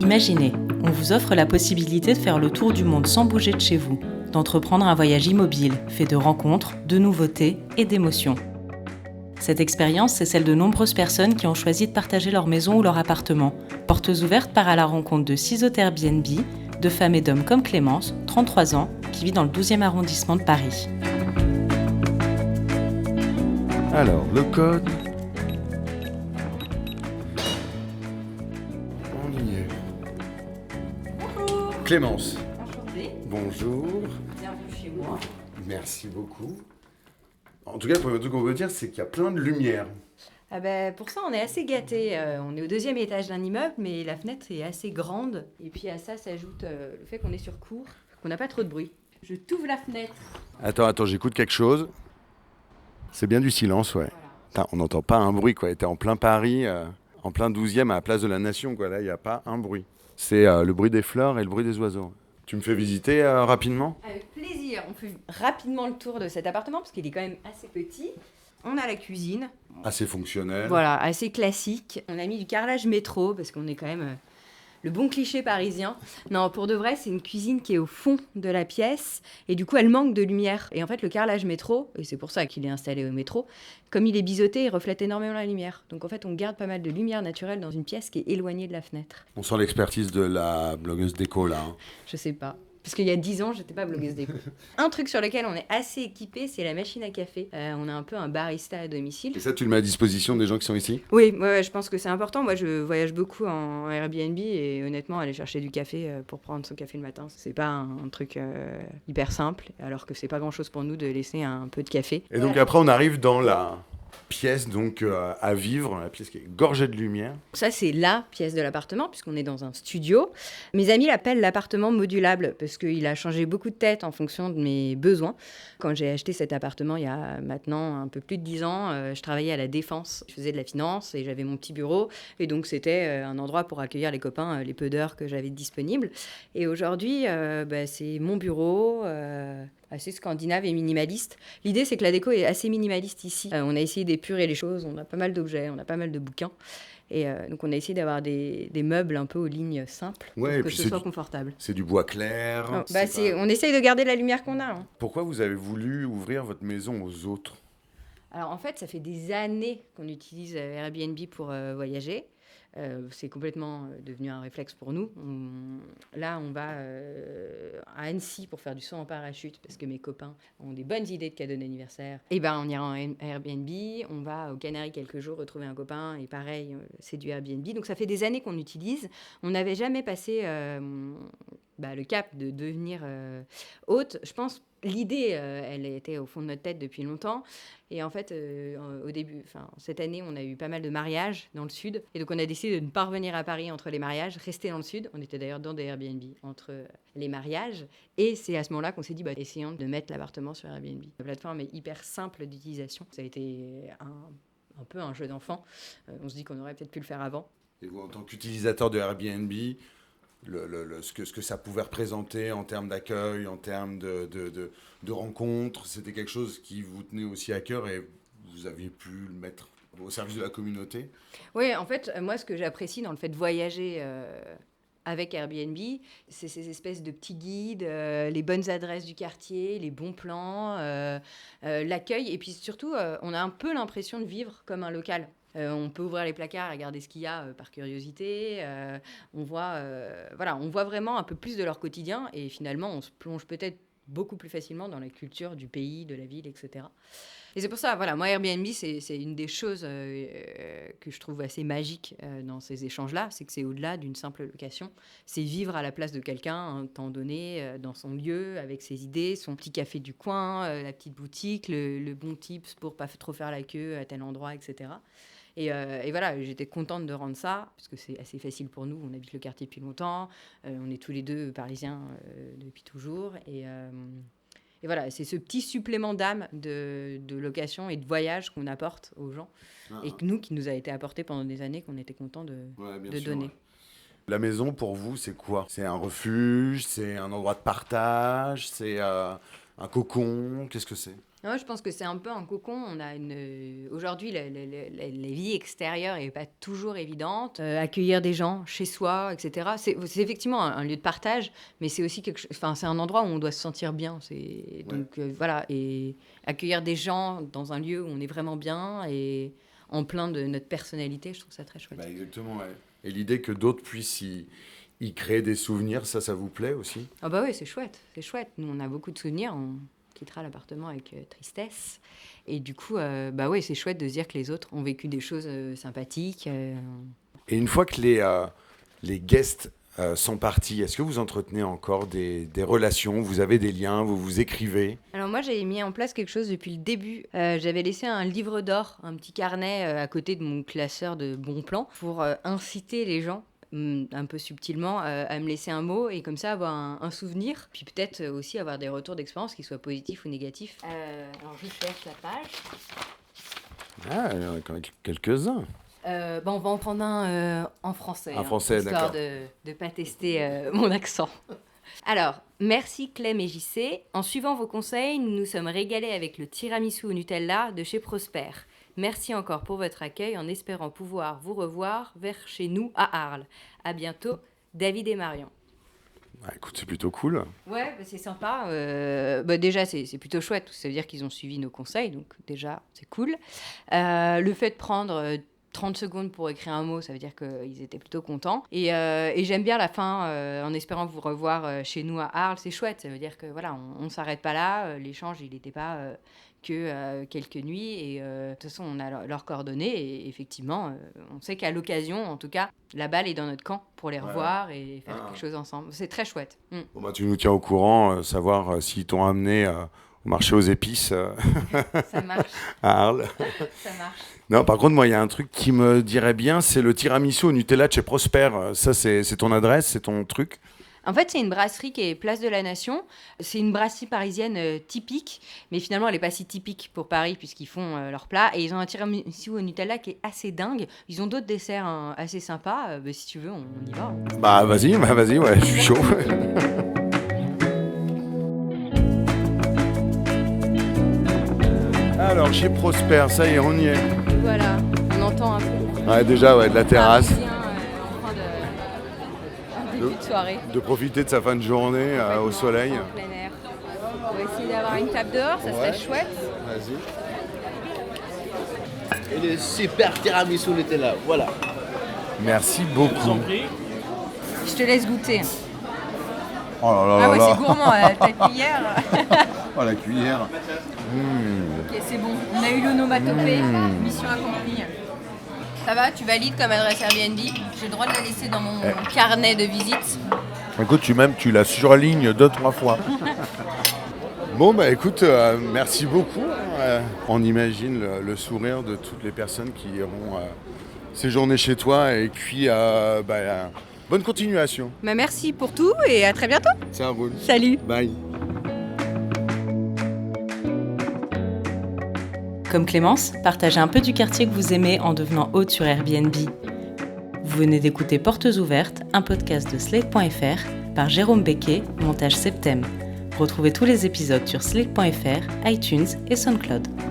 Imaginez, on vous offre la possibilité de faire le tour du monde sans bouger de chez vous, d'entreprendre un voyage immobile, fait de rencontres, de nouveautés et d'émotions. Cette expérience, c'est celle de nombreuses personnes qui ont choisi de partager leur maison ou leur appartement. Portes ouvertes part à la rencontre de 6 hôtes Airbnb, de femmes et d'hommes comme Clémence, 33 ans, qui vit dans le 12e arrondissement de Paris. Alors, le code... On y est. Bonjour. Clémence. Enchantée. Bonjour. Bienvenue chez moi. Merci beaucoup. En tout cas, le premier truc qu'on peut dire, c'est qu'il y a plein de lumière. Ah ben, pour ça, on est assez gâtés. On est au 2e étage d'un immeuble, mais la fenêtre est assez grande. Et puis à ça s'ajoute le fait qu'on est sur cour, qu'on n'a pas trop de bruit. Je t'ouvre la fenêtre. Attends, j'écoute quelque chose. C'est bien du silence, ouais. Voilà. Putain, on n'entend pas un bruit, quoi. T'es en plein Paris, en plein 12e à la place de la Nation, quoi. Là, il n'y a pas un bruit. C'est le bruit des fleurs et le bruit des oiseaux. Tu me fais visiter rapidement ? Avec plaisir. On fait rapidement le tour de cet appartement, parce qu'il est quand même assez petit. On a la cuisine. Assez fonctionnel. Voilà, assez classique. On a mis du carrelage métro, parce qu'on est quand même... le bon cliché parisien. Non, pour de vrai, c'est une cuisine qui est au fond de la pièce et du coup, elle manque de lumière. Et en fait, le carrelage métro, et c'est pour ça qu'il est installé au métro, comme il est biseauté, il reflète énormément la lumière. Donc en fait, on garde pas mal de lumière naturelle dans une pièce qui est éloignée de la fenêtre. On sent l'expertise de la blogueuse déco, là. Hein. Je sais pas. Parce qu'il y a 10 ans, j'étais pas blogueuse déco. Un truc sur lequel on est assez équipé, c'est la machine à café. On a un peu un barista à domicile. Et ça, tu le mets à disposition des gens qui sont ici ? Oui, ouais, je pense que c'est important. Moi, je voyage beaucoup en Airbnb et honnêtement, aller chercher du café pour prendre son café le matin, c'est pas un truc hyper simple, alors que c'est pas grand-chose pour nous de laisser un peu de café. Et donc après, on arrive dans la pièce donc à vivre, la pièce qui est gorgée de lumière. Ça, c'est la pièce de l'appartement, puisqu'on est dans un studio. Mes amis l'appellent l'appartement modulable, parce qu'il a changé beaucoup de tête en fonction de mes besoins. Quand j'ai acheté cet appartement, il y a maintenant un peu plus de 10 ans, je travaillais à la Défense. Je faisais de la finance et j'avais mon petit bureau. Et donc, c'était un endroit pour accueillir les copains, les peu d'heures que j'avais disponibles. Et aujourd'hui, c'est mon bureau... assez scandinave et minimaliste. L'idée, c'est que la déco est assez minimaliste ici. On a essayé d'épurer les choses, on a pas mal d'objets, on a pas mal de bouquins. Et donc, on a essayé d'avoir des meubles un peu aux lignes simples pour que ce soit confortable. C'est du bois clair. Oh, on essaye de garder la lumière qu'on a. Hein. Pourquoi vous avez voulu ouvrir votre maison aux autres ? Alors, en fait, ça fait des années qu'on utilise Airbnb pour voyager. C'est complètement devenu un réflexe pour nous. Là, on va à Annecy pour faire du saut en parachute parce que mes copains ont des bonnes idées de cadeaux d'anniversaire. Et ben, on ira en Airbnb. On va aux Canaries quelques jours retrouver un copain et pareil, c'est du Airbnb. Donc, ça fait des années qu'on utilise. On n'avait jamais passé le cap de devenir hôte. Je pense l'idée, elle était au fond de notre tête depuis longtemps. Et en fait, au début, cette année, on a eu pas mal de mariages dans le sud. Et donc, on a décidé de ne pas revenir à Paris entre les mariages, rester dans le sud. On était d'ailleurs dans des Airbnb entre les mariages. Et c'est à ce moment-là qu'on s'est dit, essayons de mettre l'appartement sur Airbnb. La plateforme est hyper simple d'utilisation. Ça a été un peu un jeu d'enfant. On se dit qu'on aurait peut-être pu le faire avant. Et vous, en tant qu'utilisateur de Airbnb, ce que ça pouvait représenter en termes d'accueil, en termes de rencontres, c'était quelque chose qui vous tenait aussi à cœur et vous aviez pu le mettre au service de la communauté ? Oui, en fait, moi, ce que j'apprécie dans le fait de voyager avec Airbnb, c'est ces espèces de petits guides, les bonnes adresses du quartier, les bons plans, l'accueil. Et puis surtout, on a un peu l'impression de vivre comme un local. On peut ouvrir les placards et regarder ce qu'il y a par curiosité. On voit vraiment un peu plus de leur quotidien et finalement, on se plonge peut-être beaucoup plus facilement dans la culture du pays, de la ville, etc. Et c'est pour ça, moi, Airbnb, c'est une des choses que je trouve assez magique dans ces échanges-là, c'est que c'est au-delà d'une simple location. C'est vivre à la place de quelqu'un un temps donné, dans son lieu, avec ses idées, son petit café du coin, la petite boutique, le bon tips pour pas trop faire la queue à tel endroit, etc. Et voilà, j'étais contente de rendre ça, parce que c'est assez facile pour nous. On habite le quartier depuis longtemps. On est tous les deux parisiens depuis toujours. Et voilà, c'est ce petit supplément d'âme de location et de voyage qu'on apporte aux gens. Et qui nous a été apporté pendant des années, qu'on était content de donner. Ouais. La maison, pour vous, c'est quoi ? C'est un refuge ? C'est un endroit de partage ? C'est un cocon ? Qu'est-ce que c'est ? Ouais, je pense que c'est un peu un cocon. Aujourd'hui, la vie extérieure n'est pas toujours évidente. Accueillir des gens chez soi, etc. C'est effectivement un lieu de partage, mais c'est aussi c'est un endroit où on doit se sentir bien. Donc voilà, et accueillir des gens dans un lieu où on est vraiment bien et en plein de notre personnalité, je trouve ça très chouette. Exactement, ouais. Et l'idée que d'autres puissent y créer des souvenirs, ça vous plaît aussi ? Ah bah oui, c'est chouette. Nous, on a beaucoup de souvenirs. On quittera l'appartement avec tristesse. Et du coup, oui, c'est chouette de se dire que les autres ont vécu des choses sympathiques. Et une fois que les guests sont partis, est-ce que vous entretenez encore des relations ? Vous avez des liens ? Vous vous écrivez ? Alors moi, j'avais mis en place quelque chose depuis le début. J'avais laissé un livre d'or, un petit carnet à côté de mon classeur de bons plans pour inciter les gens un peu subtilement à me laisser un mot et comme ça avoir un souvenir, puis peut-être aussi avoir des retours d'expérience qui soient positifs ou négatifs. Alors je cherche la page. Ah, il y en a quand même quelques-uns. On va en prendre un en français. Un français, histoire d'accord. de ne pas tester mon accent. Alors, merci Clem et JC. En suivant vos conseils, nous nous sommes régalés avec le tiramisu au Nutella de chez Prosper. Merci encore pour votre accueil en espérant pouvoir vous revoir vers chez nous à Arles. À bientôt, David et Marion. Écoute, c'est plutôt cool. Ouais, c'est sympa. Déjà, c'est plutôt chouette. Ça veut dire qu'ils ont suivi nos conseils, donc déjà, c'est cool. Le fait de prendre 30 secondes pour écrire un mot, ça veut dire qu'ils étaient plutôt contents. Et j'aime bien la fin, en espérant vous revoir chez nous à Arles. C'est chouette, ça veut dire que voilà, on ne s'arrête pas là. L'échange, il n'était pas que quelques nuits. Et de toute façon, on a leurs coordonnées. Et effectivement, on sait qu'à l'occasion, en tout cas, la balle est dans notre camp pour les revoir et faire quelque chose ensemble. C'est très chouette. Bon, tu nous tiens au courant, savoir s'ils t'ont amené au marché aux épices Ça marche. à Arles. Ça marche. Non, par contre, moi, il y a un truc qui me dirait bien, c'est le tiramisu au Nutella de chez Prosper. Ça, c'est ton adresse, c'est ton truc ? En fait, c'est une brasserie qui est Place de la Nation. C'est une brasserie parisienne typique, mais finalement, elle n'est pas si typique pour Paris puisqu'ils font leurs plats. Et ils ont un tiramisu au Nutella qui est assez dingue. Ils ont d'autres desserts assez sympas. Si tu veux, on y va. Vas-y, ouais, je suis chaud. Alors, chez Prosper, ça y est, on y est. Voilà, on entend un peu. Ouais, déjà, de la terrasse. En fin de début de soirée. De profiter de sa fin de journée au soleil. En plein air. On va essayer d'avoir une table dehors, ça serait chouette. Vas-y. Et le super tiramisu Nutella, voilà. Merci beaucoup. Je te laisse goûter. Oh là là Ah là ouais, là. c'est gourmand, ta cuillère. Oh, la cuillère. Ok, c'est bon. On a eu l'onomatopée, mission accomplie. Ça va, tu valides comme adresse Airbnb. J'ai le droit de la laisser dans mon carnet de visite. Écoute, tu la surlignes 2-3 fois. Bon, écoute, merci beaucoup. On imagine le sourire de toutes les personnes qui iront séjourner chez toi. Et puis, bonne continuation. Merci pour tout et à très bientôt. Ça roule. Salut. Bye. Comme Clémence, partagez un peu du quartier que vous aimez en devenant hôte sur Airbnb. Vous venez d'écouter Portes ouvertes, un podcast de Slate.fr par Jérôme Becquet, montage Septem. Retrouvez tous les épisodes sur Slate.fr, iTunes et SoundCloud.